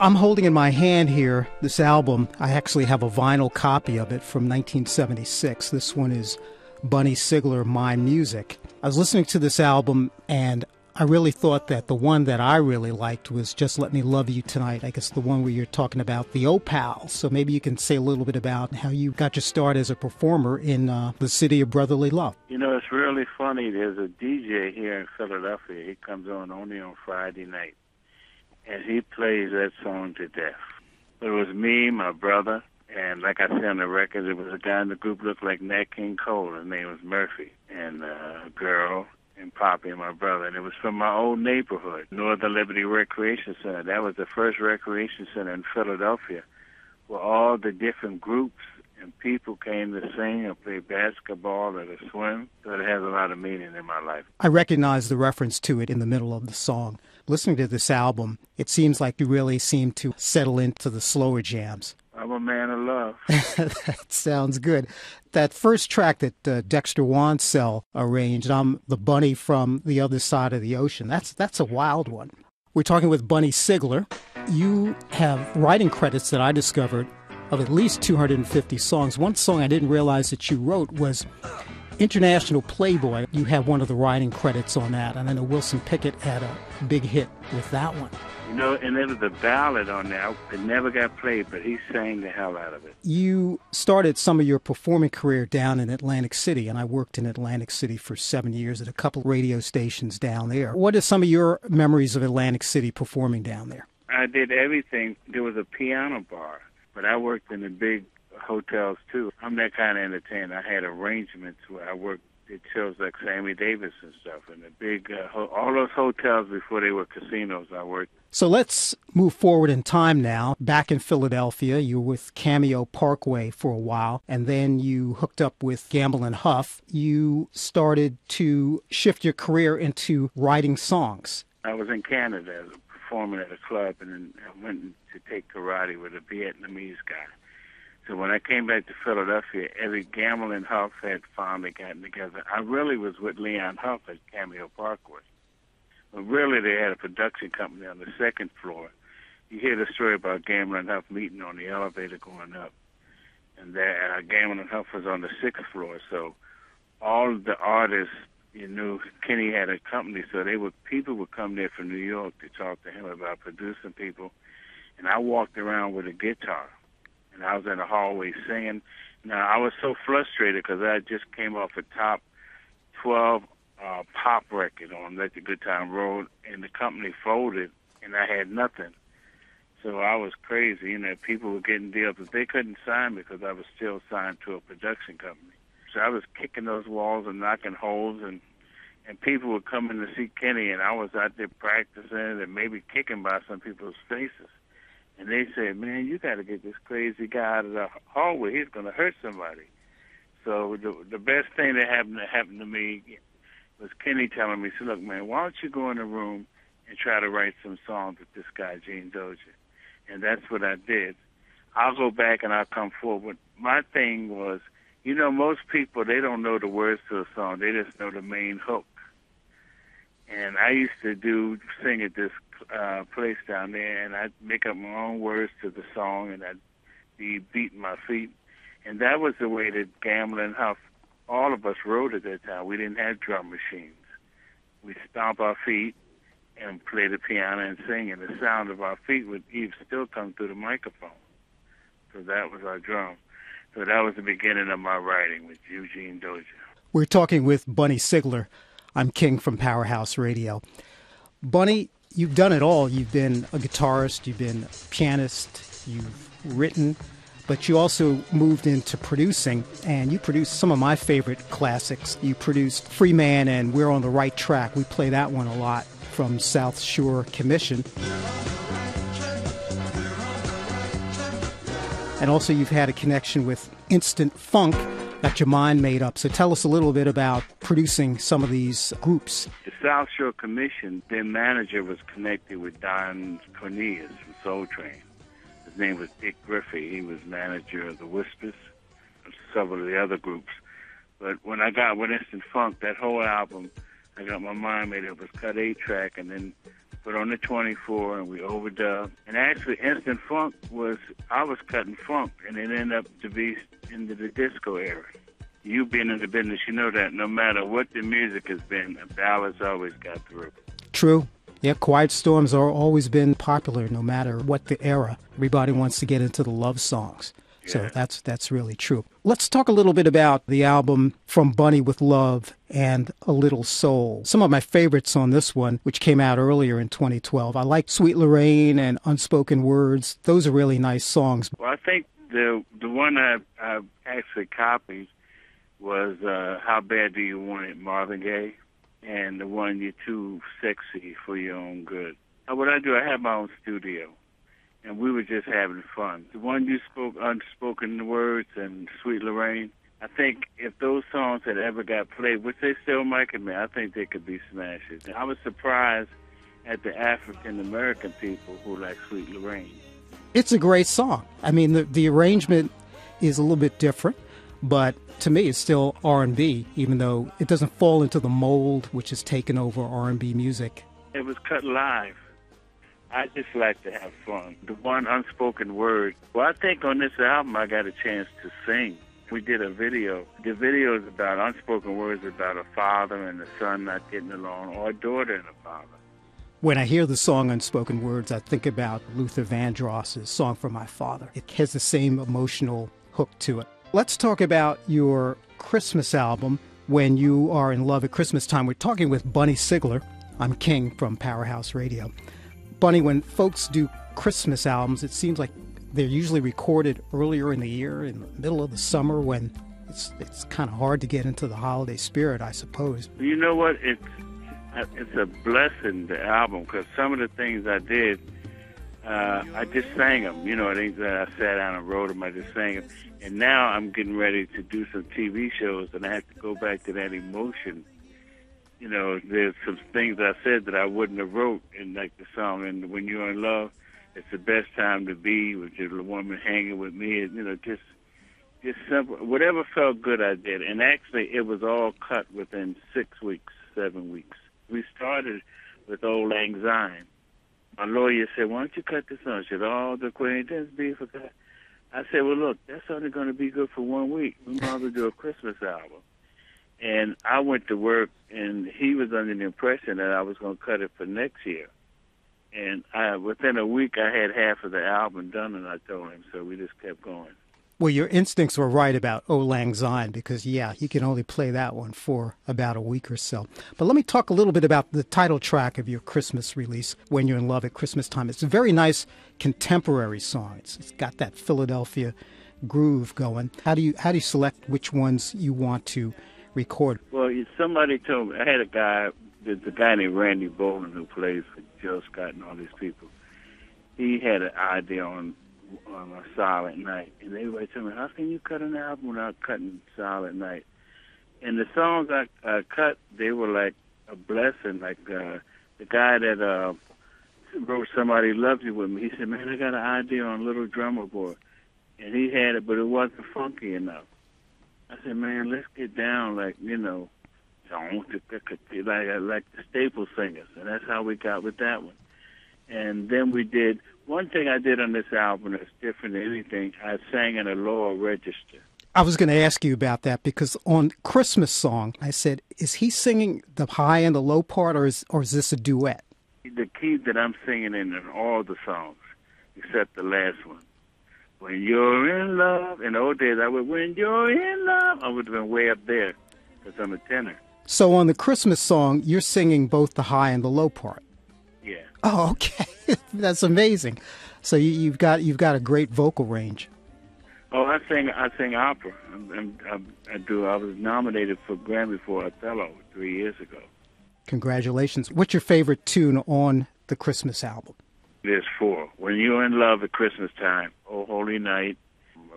I'm holding in my hand here this album. I actually have a vinyl copy of it from 1976. This one is Bunny Sigler, My Music. I was listening to this album and I really thought that the one that I really liked was Just Let Me Love You Tonight. I guess the one where you're talking about the Opal. So maybe you can say a little bit about how you got your start as a performer in the city of brotherly love. You know, it's really funny. There's a DJ here in Philadelphia. He comes on only on Friday night. And he plays that song to death. It was me, my brother, and like I said on the record, it was a guy in the group looked like Nat King Cole. His name was Murphy. And a girl and Poppy and my brother. And it was from my old neighborhood, Northern Liberty Recreation Center. That was the first recreation center in Philadelphia where all the different groups and people came to sing or play basketball or to swim. So it has a lot of meaning in my life. I recognize the reference to it in the middle of the song. Listening to this album, it seems like you really seem to settle into the slower jams. I'm a man of love. That sounds good. That first track that Dexter Wansell arranged, I'm the bunny from the other side of the ocean. That's a wild one. We're talking with Bunny Sigler. You have writing credits that I discovered of at least 250 songs. One song I didn't realize that you wrote was International Playboy. You have one of the writing credits on that, and I know Wilson Pickett had a big hit with that one. You know, and there was a ballad on there. It never got played, but he sang the hell out of it. You started some of your performing career down in Atlantic City, and I worked in Atlantic City for 7 years at a couple radio stations down there. What are some of your memories of Atlantic City performing down there? I did everything. There was a piano bar, but I worked in the big hotels too. I'm that kind of entertainer. I had arrangements where I worked at shows like Sammy Davis and stuff, and the big all those hotels before they were casinos I worked. So let's move forward in time now. Back in Philadelphia, you were with Cameo Parkway for a while, and then you hooked up with Gamble and Huff. You started to shift your career into writing songs. I was in Canada performing at a club, and then I went to take karate with a Vietnamese guy. So when I came back to Philadelphia, every Gamble and Huff had finally gotten together. I really was with Leon Huff at Cameo Parkway. But really, they had a production company on the second floor. You hear the story about Gamble and Huff meeting on the elevator going up. And Gamble and Huff was on the sixth floor. So all the artists, you knew, Kenny had a company, so people would come there from New York to talk to him about producing people. And I walked around with a guitar. And I was in the hallway singing. Now, I was so frustrated because I just came off a top 12 pop record on Let the Good Time Roll, and the company folded, and I had nothing. So I was crazy. You know, people were getting deals, but they couldn't sign me because I was still signed to a production company. So I was kicking those walls and knocking holes, and people were coming to see Kenny, and I was out there practicing and maybe kicking by some people's faces. And they said, man, you got to get this crazy guy out of the hallway. He's going to hurt somebody. So the best thing that happened to me was Kenny telling me, he said, look, man, why don't you go in the room and try to write some songs with this guy, Gene Dozier? And that's what I did. I'll go back and I'll come forward. My thing was, you know, most people, they don't know the words to a song. They just know the main hook. And I used to sing at this place down there, and I'd make up my own words to the song, and I'd be beating my feet. And that was the way that Gamble and Huff, all of us wrote at that time. We didn't have drum machines. We'd stomp our feet and play the piano and sing, and the sound of our feet would even still come through the microphone. So that was our drum. So that was the beginning of my writing with Eugene Dozier. We're talking with Bunny Sigler. I'm King from Powerhouse Radio. Bunny, you've done it all. You've been a guitarist, you've been a pianist, you've written, but you also moved into producing, and you produced some of my favorite classics. You produced Free Man and We're on the Right Track. We play that one a lot from South Shore Commission. And also you've had a connection with Instant Funk, got your mind made up. So tell us a little bit about producing some of these groups. The South Shore Commission, their manager was connected with Don Cornelius from Soul Train. His name was Dick Griffey. He was manager of the Whispers and several of the other groups. But when I got with Instant Funk, that whole album, I got my mind made up. It was cut 8-track, and then put on the 24, and we overdubbed. And actually, Instant Funk I was cutting funk, and it ended up to be into the disco era. You being in the business, you know that no matter what the music has been, a ballad's always got through. True. Yeah, quiet storms are always been popular no matter what the era. Everybody wants to get into the love songs. So that's really true. Let's talk a little bit about the album From Bunny with Love and A Little Soul. Some of my favorites on this one, which came out earlier in 2012. I like Sweet Lorraine and Unspoken Words. Those are really nice songs. Well, I think the one I actually copied was How Bad Do You Want It, Marvin Gaye, and the one You're Too Sexy for Your Own Good. What I do, I have my own studio. And we were just having fun. The one you spoke, Unspoken Words and Sweet Lorraine, I think if those songs had ever got played, which they still might have been, I think they could be smashes. And I was surprised at the African-American people who like Sweet Lorraine. It's a great song. I mean, the arrangement is a little bit different, but to me it's still R&B, even though it doesn't fall into the mold which has taken over R&B music. It was cut live. I just like to have fun. The one Unspoken Word, well, I think on this album I got a chance to sing. We did a video. The video is about Unspoken Words, about a father and a son not getting along, or a daughter and a father. When I hear the song Unspoken Words, I think about Luther Vandross's Song for My Father. It has the same emotional hook to it. Let's talk about your Christmas album, When You Are in Love at Christmas Time. We're talking with Bunny Sigler. I'm King from Powerhouse Radio. Bunny, when folks do Christmas albums, it seems like they're usually recorded earlier in the year, in the middle of the summer, when it's kind of hard to get into the holiday spirit, I suppose. You know what? It's a blessing, the album, because some of the things I did, I just sang them. You know, things that I sat down and wrote them, I just sang them. And now I'm getting ready to do some TV shows, and I have to go back to that emotion. You know, there's some things I said that I wouldn't have wrote in like the song. And when you're in love, it's the best time to be with your woman hanging with me. You know, just simple. Whatever felt good, I did. And actually, it was all cut within 6 weeks, 7 weeks. We started with Old Lang Syne. My lawyer said, "Why don't you cut this on?" She said, "Oh, the acquaintance be forgot." I said, "Well, look, that's only going to be good for 1 week. We might as well do a Christmas album." And I went to work, and he was under the impression that I was going to cut it for next year. And within a week, I had half of the album done, and I told him, so we just kept going. Well, your instincts were right about Old Lang Syne, because, yeah, you can only play that one for about a week or so. But let me talk a little bit about the title track of your Christmas release, When You're in Love at Christmas Time. It's a very nice contemporary song. It's got that Philadelphia groove going. How do you select which ones you want to record? Well, somebody told me, I had there's a guy named Randy Bolin who plays for Jill Scott and all these people. He had an idea on a Silent Night, and everybody told me, how can you cut an album without cutting Silent Night? And the songs I cut, they were like a blessing. Like the guy that wrote Somebody Loves You with me, he said, "Man, I got an idea on Little Drummer Boy." And he had it, but it wasn't funky enough. I said, "Man, let's get down like, you know, like the Staple Singers." And that's how we got with that one. And then we did, one thing I did on this album that's different than anything, I sang in a lower register. I was going to ask you about that, because on Christmas Song, I said, is he singing the high and the low part, or is this a duet? The key that I'm singing in all the songs, except the last one. When you're in love, in the old days, when you're in love, I would have been way up there, because I'm a tenor. So on the Christmas Song, you're singing both the high and the low part. Yeah. Oh, okay. That's amazing. So you've got a great vocal range. Oh, I sing opera. I do. I was nominated for Grammy for Othello 3 years ago. Congratulations. What's your favorite tune on the Christmas album? There's 4. When You're in Love at Christmas Time, Oh Holy Night,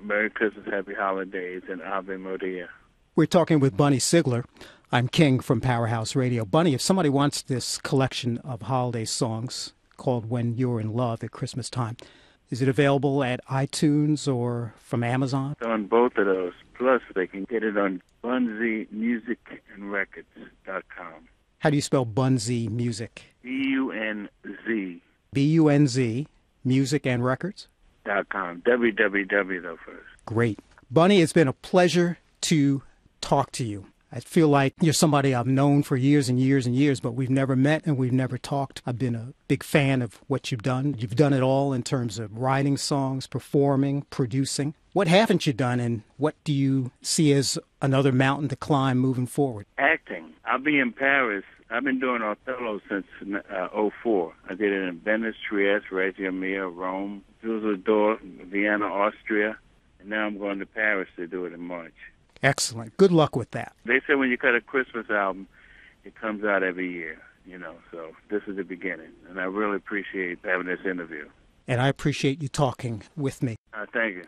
Merry Christmas, Happy Holidays, and Ave Maria. We're talking with Bunny Sigler. I'm King from Powerhouse Radio. Bunny, if somebody wants this collection of holiday songs called When You're in Love at Christmas Time, is it available at iTunes or from Amazon? On both of those. Plus, they can get it on BunzyMusicandRecords.com. How do you spell Bunzy Music? BUNZY Z. BUNZ, Music and Records. .com. www though first. Great. Bunny, it's been a pleasure to talk to you. I feel like you're somebody I've known for years and years and years, but we've never met and we've never talked. I've been a big fan of what you've done. You've done it all in terms of writing songs, performing, producing. What haven't you done, and what do you see as another mountain to climb moving forward? Acting. I'll be in Paris. I've been doing Othello since '04. I did it in Venice, Trieste, Reggio Emilia, Rome, Dusseldorf, Vienna, Austria, and now I'm going to Paris to do it in March. Excellent. Good luck with that. They say when you cut a Christmas album, it comes out every year, so this is the beginning. And I really appreciate having this interview. And I appreciate you talking with me. Thank you.